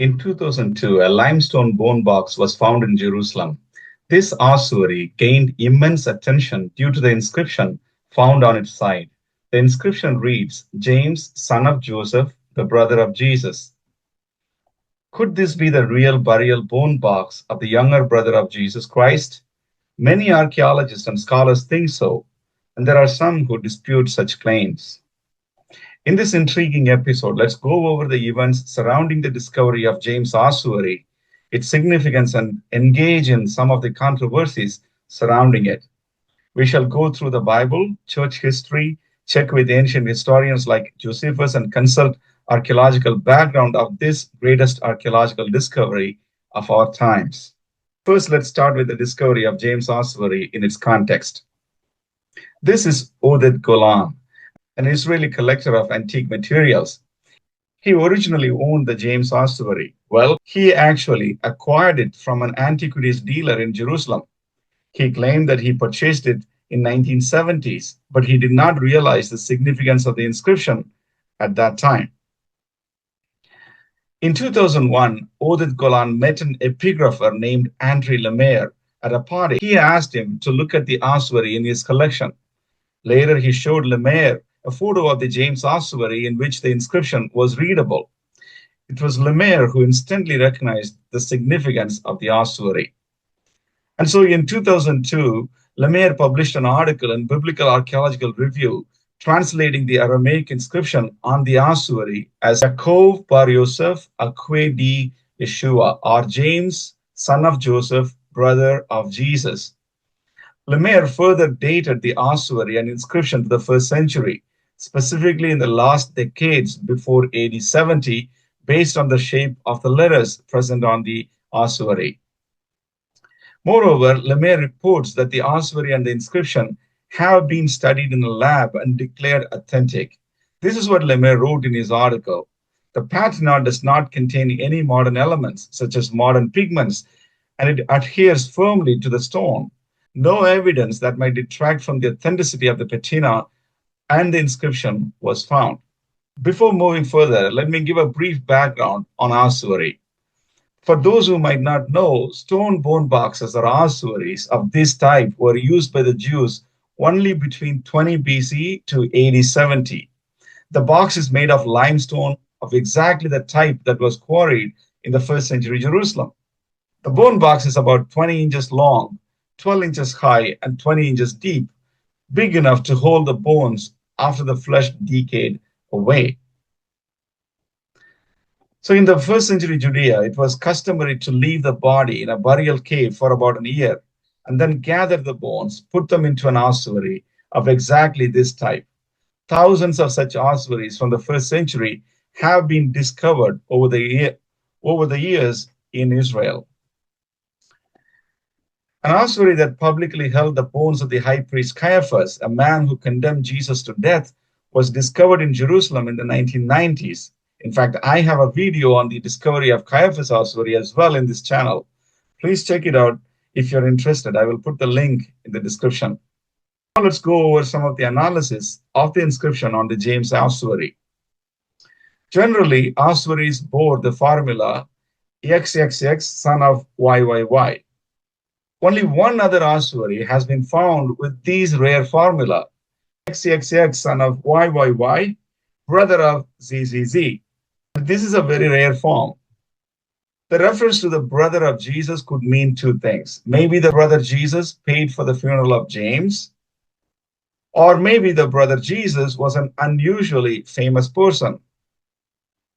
In 2002, a limestone bone box was found in Jerusalem. This ossuary gained immense attention due to the inscription found on its side. The inscription reads, James, son of Joseph, the brother of Jesus. Could this be the real burial bone box of the younger brother of Jesus Christ? Many archaeologists and scholars think so, and there are some who dispute such claims. In this intriguing episode, let's go over the events surrounding the discovery of James Ossuary, its significance, and engage in some of the controversies surrounding it. We shall go through the Bible, church history, check with ancient historians like Josephus, and consult archaeological background of this greatest archaeological discovery of our times. First, let's start with the discovery of James Ossuary in its context. This is et.el, an Israeli collector of antique materials. He originally owned the James Ossuary. Well, he actually acquired it from an antiquities dealer in Jerusalem. He claimed that he purchased it in 1970s, but he did not realize the significance of the inscription at that time. In 2001, et.el met an epigrapher named André Lemaire at a party. He asked him to look at the ossuary in his collection. Later, he showed Lemaire a photo of the James Ossuary in which the inscription was readable. It was Lemaire who instantly recognized the significance of the ossuary. And so in 2002, Lemaire published an article in Biblical Archaeological Review translating the Aramaic inscription on the ossuary as Yaakov bar Yosef Akwe di Yeshua, or James, son of Joseph, brother of Jesus. Lemaire further dated the ossuary and inscription to the 1st century, specifically in the last decades before AD 70, based on the shape of the letters present on the ossuary. Moreover, Lemaire reports that the ossuary and the inscription have been studied in a lab and declared authentic. This is what Lemaire wrote in his article. The patina does not contain any modern elements, such as modern pigments, and it adheres firmly to the stone. No evidence that might detract from the authenticity of the patina and the inscription was found. Before moving further, let me give a brief background on ossuary. For those who might not know, stone bone boxes or ossuaries of this type were used by the Jews only between 20 BC to AD 70. The box is made of limestone of exactly the type that was quarried in the 1st century Jerusalem. The bone box is about 20 inches long, 12 inches high, and 20 inches deep, big enough to hold the bones after the flesh decayed away. So in the 1st century Judea, it was customary to leave the body in a burial cave for about a year and then gather the bones, put them into an ossuary of exactly this type. Thousands of such ossuaries from the 1st century have been discovered over the years in Israel. An ossuary that publicly held the bones of the high priest Caiaphas, a man who condemned Jesus to death, was discovered in Jerusalem in the 1990s. In fact, I have a video on the discovery of Caiaphas ossuary as well in this channel. Please check it out if you're interested. I will put the link in the description. Now let's go over some of the analysis of the inscription on the James ossuary. Generally, ossuaries bore the formula XXX son of YYY. Only one other ossuary has been found with these rare formula, XXX son of YYY, brother of ZZZ. This is a very rare form. The reference to the brother of Jesus could mean two things. Maybe the brother Jesus paid for the funeral of James, or maybe the brother Jesus was an unusually famous person.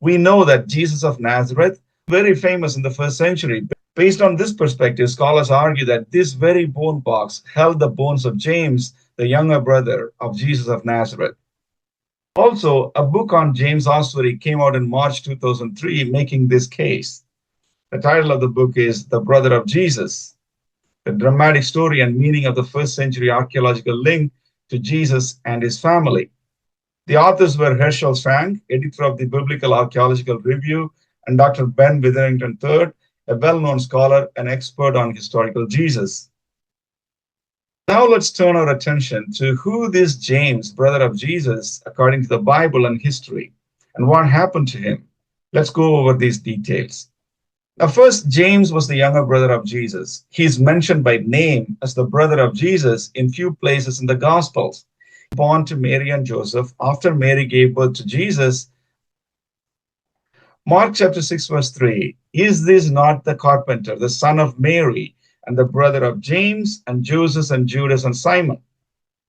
We know that Jesus of Nazareth, very famous in the 1st century. Based on this perspective, scholars argue that this very bone box held the bones of James, the younger brother of Jesus of Nazareth. Also, a book on James Ossuary came out in March 2003, making this case. The title of the book is The Brother of Jesus, the dramatic story and meaning of the 1st century archaeological link to Jesus and his family. The authors were Herschel Frank, editor of the Biblical Archaeological Review, and Dr. Ben Witherington III, a well-known scholar and expert on historical Jesus. Now let's turn our attention to who this James, brother of Jesus, according to the Bible and history, and what happened to him. Let's go over these details. Now, first, James was the younger brother of Jesus. He is mentioned by name as the brother of Jesus in few places in the Gospels. Born to Mary and Joseph after Mary gave birth to Jesus. Mark chapter 6, verse 3. Is this not the carpenter, the son of Mary, and the brother of James and Joseph and Judas and Simon?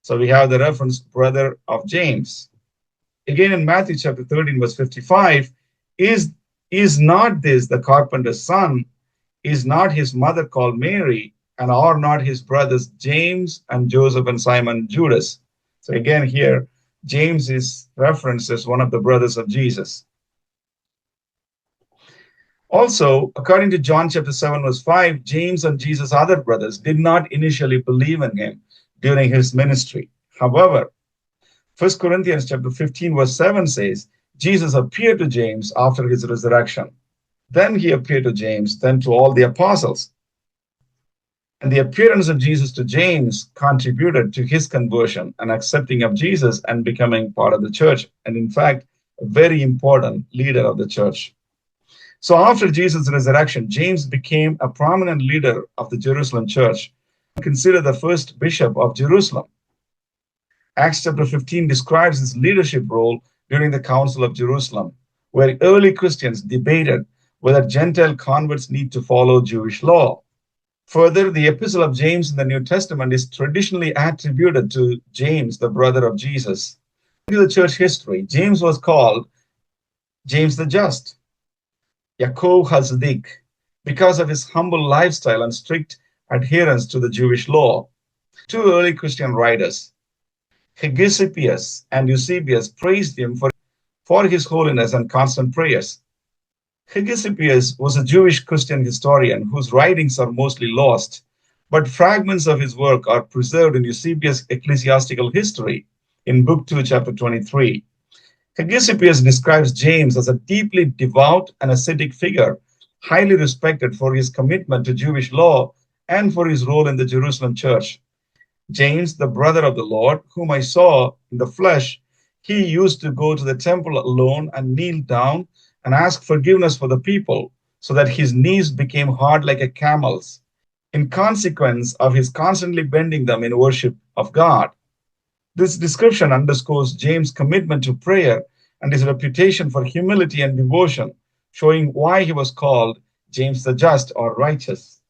So we have the reference, brother of James. Again in Matthew chapter 13, verse 55, is not this the carpenter's son? Is not his mother called Mary? And are not his brothers James and Joseph and Simon and Judas? So again here, James is referenced as one of the brothers of Jesus. Also, according to John chapter 7, verse 5, James and Jesus' other brothers did not initially believe in him during his ministry. However, 1 Corinthians chapter 15, verse 7 says, Jesus appeared to James after his resurrection. Then he appeared to James, then to all the apostles. And the appearance of Jesus to James contributed to his conversion and accepting of Jesus and becoming part of the church. And in fact, a very important leader of the church. So after Jesus' resurrection, James became a prominent leader of the Jerusalem church, considered the first bishop of Jerusalem. Acts chapter 15 describes his leadership role during the Council of Jerusalem, where early Christians debated whether Gentile converts need to follow Jewish law. Further, the epistle of James in the New Testament is traditionally attributed to James, the brother of Jesus. In the church history, James was called James the Just, Yaakov HaZaddik, because of his humble lifestyle and strict adherence to the Jewish law. Two early Christian writers, Hegesippus and Eusebius, praised him for his holiness and constant prayers. Hegesippus was a Jewish Christian historian whose writings are mostly lost, but fragments of his work are preserved in Eusebius' ecclesiastical history in Book 2, chapter 23. Hegesippus describes James as a deeply devout and ascetic figure, highly respected for his commitment to Jewish law and for his role in the Jerusalem church. James, the brother of the Lord, whom I saw in the flesh, he used to go to the temple alone and kneel down and ask forgiveness for the people, so that his knees became hard like a camel's, in consequence of his constantly bending them in worship of God. This description underscores James' commitment to prayer and his reputation for humility and devotion, showing why he was called James the Just or righteous.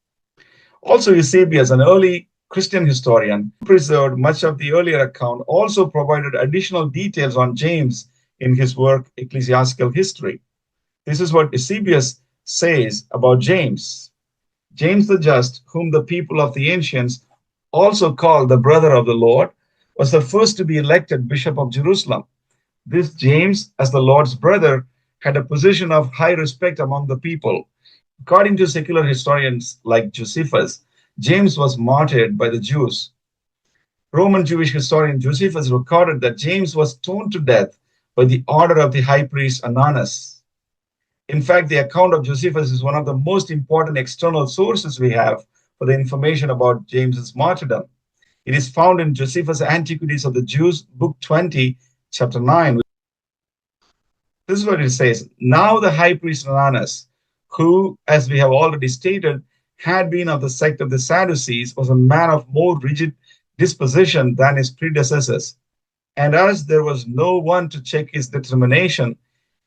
Also, Eusebius, an early Christian historian, preserved much of the earlier account, also provided additional details on James in his work, Ecclesiastical History. This is what Eusebius says about James. James the Just, whom the people of the ancients also called the brother of the Lord, was the first to be elected Bishop of Jerusalem. This James, as the Lord's brother, had a position of high respect among the people. According to secular historians like Josephus, James was martyred by the Jews. Roman Jewish historian Josephus recorded that James was stoned to death by the order of the high priest Ananus. In fact, the account of Josephus is one of the most important external sources we have for the information about James's martyrdom. It is found in Josephus' Antiquities of the Jews, Book 20, chapter 9. This is what it says. Now the high priest Ananus, who, as we have already stated, had been of the sect of the Sadducees, was a man of more rigid disposition than his predecessors. And as there was no one to check his determination,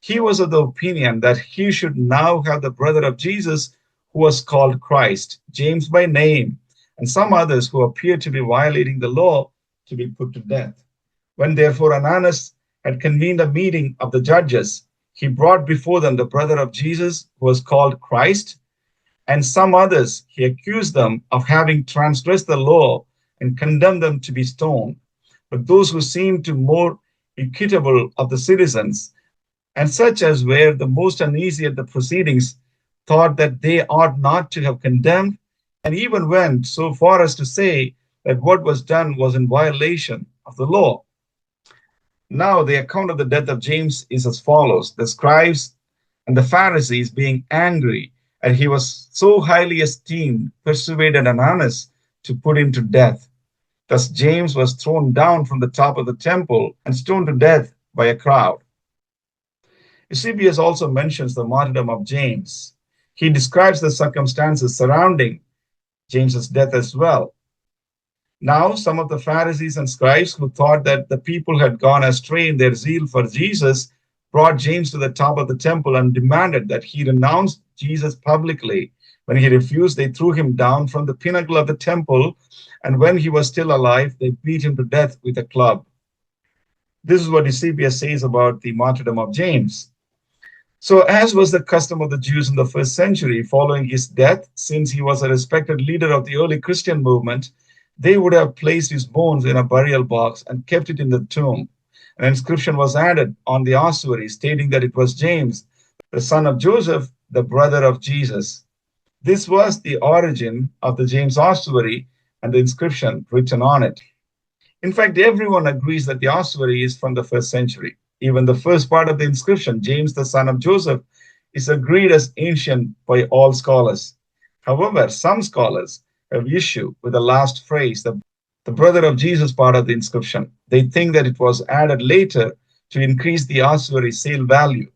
he was of the opinion that he should now have the brother of Jesus, who was called Christ, James by name, and some others who appeared to be violating the law, to be put to death. When therefore Ananus had convened a meeting of the judges, he brought before them the brother of Jesus, who was called Christ, and some others. He accused them of having transgressed the law and condemned them to be stoned. But those who seemed to more equitable of the citizens, and such as were the most uneasy at the proceedings, thought that they ought not to have condemned, and even went so far as to say that what was done was in violation of the law. Now, the account of the death of James is as follows. The scribes and the Pharisees, being angry, and he was so highly esteemed, persuaded Ananus to put him to death. Thus James was thrown down from the top of the temple and stoned to death by a crowd. Eusebius also mentions the martyrdom of James. He describes the circumstances surrounding James's death as well. Now, some of the Pharisees and scribes who thought that the people had gone astray in their zeal for Jesus brought James to the top of the temple and demanded that he renounce Jesus publicly. When he refused, they threw him down from the pinnacle of the temple, and when he was still alive, they beat him to death with a club. This is what Eusebius says about the martyrdom of James. So, as was the custom of the Jews in the first century, following his death, since he was a respected leader of the early Christian movement, they would have placed his bones in a burial box and kept it in the tomb. An inscription was added on the ossuary stating that it was James, the son of Joseph, the brother of Jesus. This was the origin of the James ossuary and the inscription written on it. In fact, everyone agrees that the ossuary is from the first century. Even the first part of the inscription, James, the son of Joseph, is agreed as ancient by all scholars. However, some scholars have issue with the last phrase, the brother of Jesus part of the inscription. They think that it was added later to increase the ossuary sale value.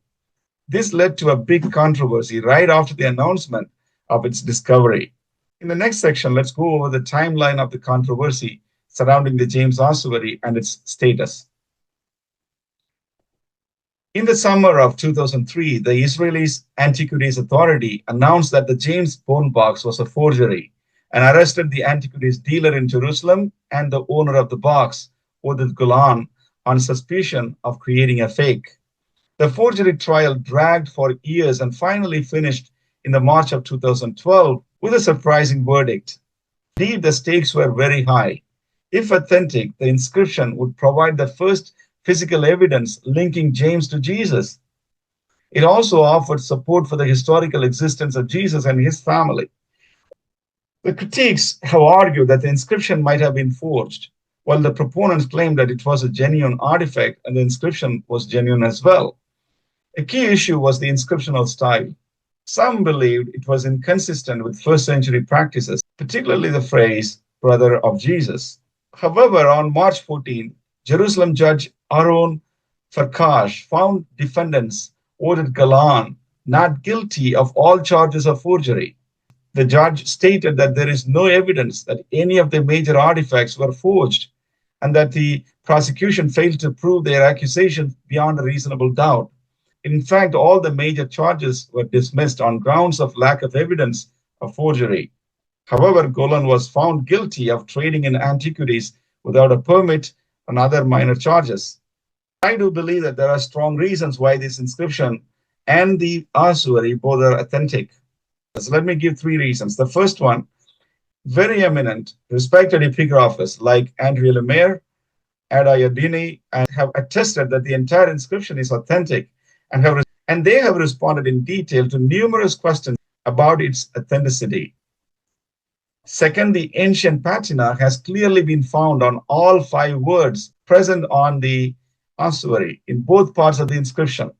This led to a big controversy right after the announcement of its discovery. In the next section, let's go over the timeline of the controversy surrounding the James ossuary and its status. In the summer of 2003, the Israeli Antiquities Authority announced that the James bone box was a forgery and arrested the antiquities dealer in Jerusalem and the owner of the box, et.el, on suspicion of creating a fake. The forgery trial dragged for years and finally finished in the March of 2012 with a surprising verdict. Indeed, the stakes were very high. If authentic, the inscription would provide the first physical evidence linking James to Jesus. It also offered support for the historical existence of Jesus and his family. The critics have argued that the inscription might have been forged, while the proponents claimed that it was a genuine artifact and the inscription was genuine as well. A key issue was the inscriptional style. Some believed it was inconsistent with first century practices, particularly the phrase, brother of Jesus. However, on March 14, Jerusalem judge Aaron Farkash found defendants et.el not guilty of all charges of forgery. The judge stated that there is no evidence that any of the major artifacts were forged and that the prosecution failed to prove their accusations beyond a reasonable doubt. In fact, all the major charges were dismissed on grounds of lack of evidence of forgery. However, Golan was found guilty of trading in antiquities without a permit and other minor charges. I do believe that there are strong reasons why this inscription and the ossuary both are authentic. So let me give three reasons. The first one, very eminent, respected epigraphers like André Lemaire, et.el, and have attested that the entire inscription is authentic and they have responded in detail to numerous questions about its authenticity. Second, the ancient patina has clearly been found on all 5 words present on the ossuary in both parts of the inscription,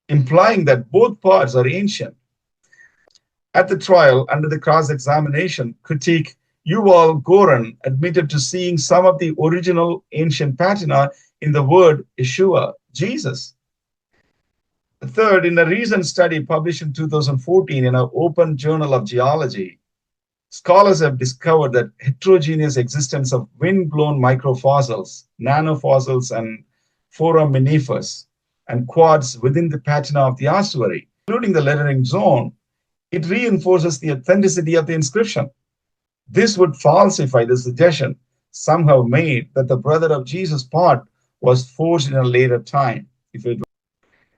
implying that both parts are ancient. At the trial, under the cross-examination, critique Yuval Goran admitted to seeing some of the original ancient patina in the word Yeshua, Jesus. Third, in a recent study published in 2014 in an open journal of geology, scholars have discovered that heterogeneous existence of wind-blown microfossils, nanofossils, and foraminifers, and quartz within the patina of the ossuary, including the lettering zone. It reinforces the authenticity of the inscription. This would falsify the suggestion somehow made that the brother of Jesus part was forged in a later time.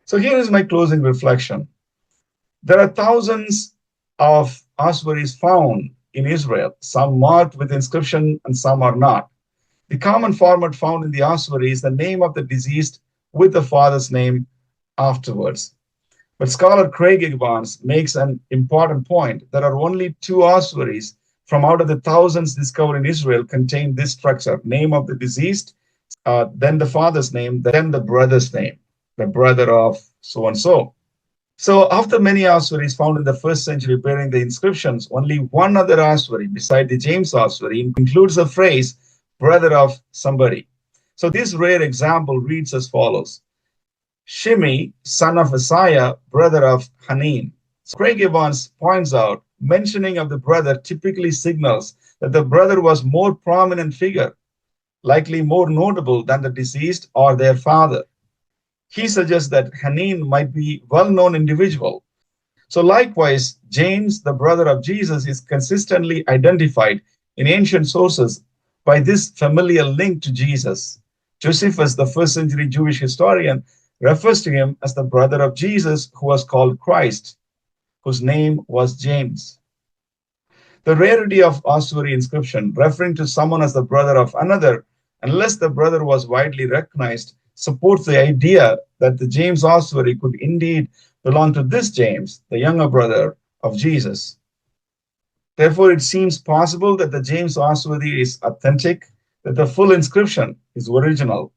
So here is my closing reflection. There are thousands of ossuaries found in Israel, some marked with inscription and some are not. The common format found in the ossuary is the name of the deceased with the father's name afterwards. But scholar Craig Evans makes an important point. There are only 2 ossuaries from out of the thousands discovered in Israel contain this structure, name of the deceased, then the father's name, then the brother's name, the brother of so-and-so. So after many ossuaries found in the first century bearing the inscriptions, only one other ossuary beside the James ossuary includes the phrase, brother of somebody. So this rare example reads as follows. Shimei, son of Isaiah, brother of Hanin. So Craig Evans points out, mentioning of the brother typically signals that the brother was more prominent figure, likely more notable than the deceased or their father. He suggests that Hanin might be a well-known individual. So likewise, James, the brother of Jesus, is consistently identified in ancient sources by this familial link to Jesus. Josephus, the first century Jewish historian, refers to him as the brother of Jesus who was called Christ, whose name was James. The rarity of ossuary inscription, referring to someone as the brother of another, unless the brother was widely recognized, supports the idea that the James ossuary could indeed belong to this James, the younger brother of Jesus. Therefore, it seems possible that the James ossuary is authentic, that the full inscription is original,